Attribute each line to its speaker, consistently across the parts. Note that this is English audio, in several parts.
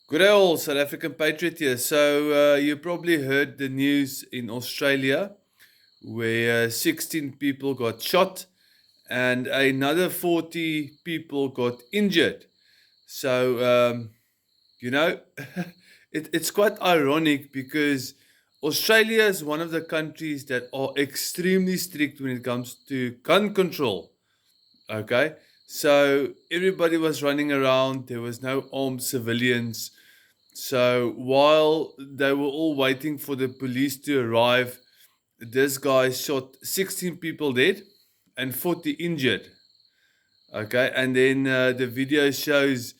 Speaker 1: Good old South African patriot here. So you probably heard the news in Australia where 16 people got shot and another 40 people got injured. So you know, it's quite ironic because Australia is one of the countries that are extremely strict when it comes to gun control. Okay, so everybody was running around. There was no armed civilians. So while they were all waiting for the police to arrive, this guy shot 16 people dead and 40 injured. Okay, and then the video shows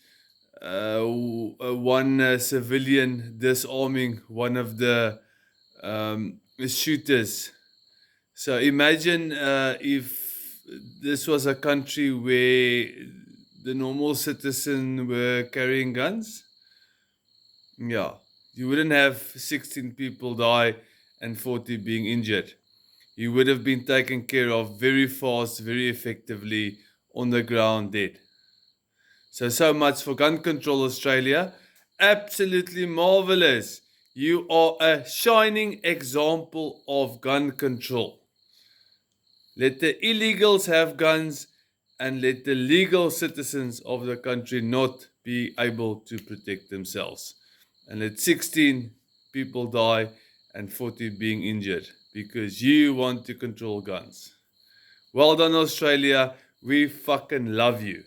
Speaker 1: one civilian disarming one of the shooters. So imagine if this was a country where the normal citizen were carrying guns. Yeah, you wouldn't have 16 people die and 40 being injured. You would have been taken care of very fast, very effectively on the ground dead. So much for Gun Control Australia. Absolutely marvelous. You are a shining example of gun control. Let the illegals have guns and let the legal citizens of the country not be able to protect themselves. And let 16 people die and 40 being injured because you want to control guns. Well done, Australia. We fucking love you.